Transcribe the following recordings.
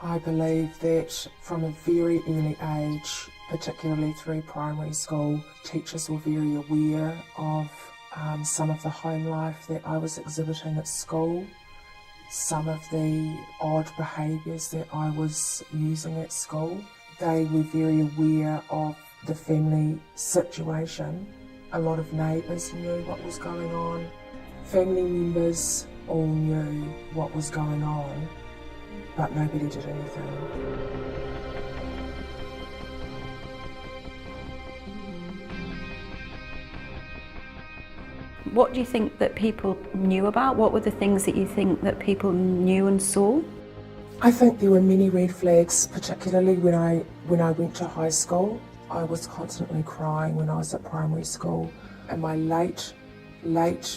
I believe that from a very early age, particularly through primary school, teachers were very aware of some of the home life that I was exhibiting at school, some of the odd behaviours that I was using at school. They were very aware of the family situation. A lot of neighbours knew what was going on. Family members all knew what was going on, but nobody did anything. What do you think that people knew about? What were the things that you think that people knew and saw? I think there were many red flags, particularly when I went to high school. I was constantly crying when I was at primary school. In my late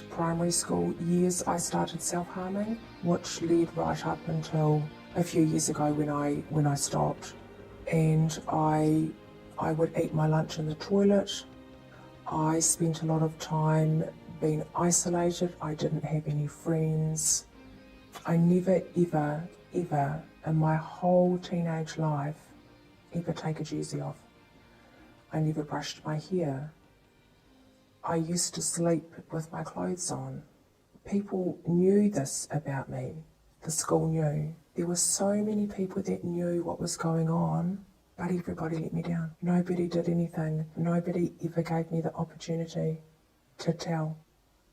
primary school years, I started self-harming, which led right up until a few years ago when I stopped. And I would eat my lunch in the toilet. I spent a lot of time being isolated. I didn't have any friends. I never, ever in my whole teenage life ever take a jersey off. I never brushed my hair. I used to sleep with my clothes on. People knew this about me. The school knew. There were so many people that knew what was going on, but everybody let me down. Nobody did anything. Nobody ever gave me the opportunity to tell.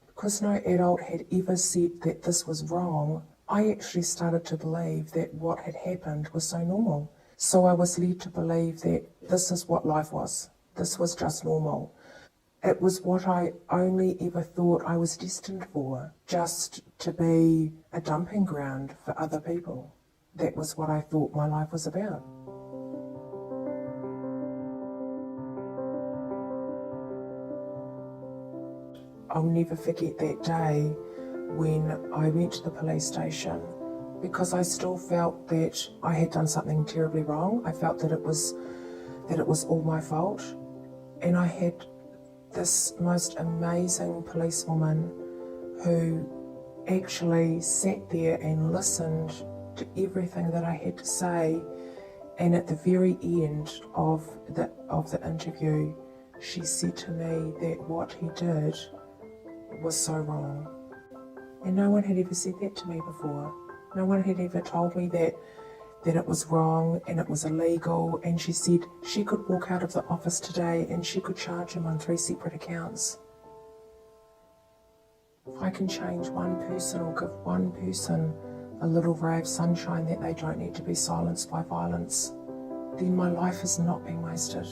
Because no adult had ever said that this was wrong, I actually started to believe that what had happened was so normal. So I was led to believe that this is what life was. This was just normal. It was what I only ever thought I was destined for, just to be a dumping ground for other people. That was what I thought my life was about. I'll never forget that day when I went to the police station, because I still felt that I had done something terribly wrong. I felt that it was all my fault. And I had this most amazing policewoman who actually sat there and listened to everything that I had to say. And at the very end of the interview, she said to me that what he did was so wrong. And no one had ever said that to me before. No one had ever told me that it was wrong and it was illegal. And she said she could walk out of the office today and she could charge him on 3 separate accounts. If I can change one person or give one person a little ray of sunshine that they don't need to be silenced by violence, then my life has not been wasted.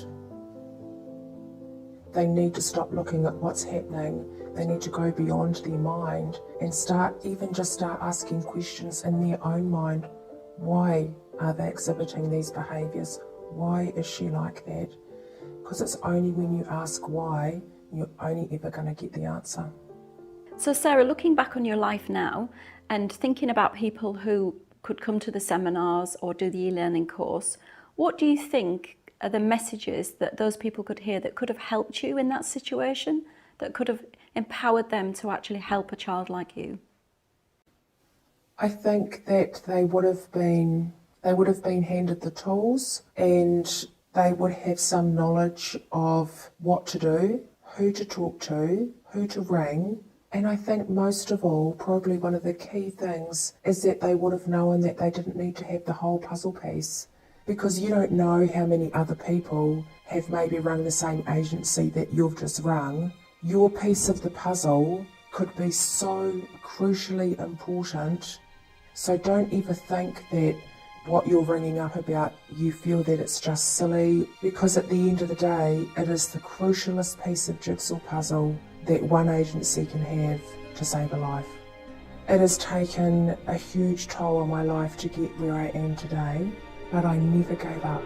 They need to stop looking at what's happening. They need to go beyond their mind and start asking questions in their own mind. Why are they exhibiting these behaviours? Why is she like that? Because it's only when you ask why, you're only ever going to get the answer. So Sarah, looking back on your life now and thinking about people who could come to the seminars or do the e-learning course, what do you think are the messages that those people could hear that could have helped you in that situation, that could have empowered them to actually help a child like you? I think that they would have been handed the tools, and they would have some knowledge of what to do, who to talk to, who to ring. And I think most of all, probably one of the key things is that they would have known that they didn't need to have the whole puzzle piece. Because you don't know how many other people have maybe rung the same agency that you've just rung. Your piece of the puzzle could be so crucially important. So don't ever think that what you're ringing up about, you feel that it's just silly, because at the end of the day, it is the crucialest piece of jigsaw puzzle that one agency can have to save a life. It has taken a huge toll on my life to get where I am today, but I never gave up.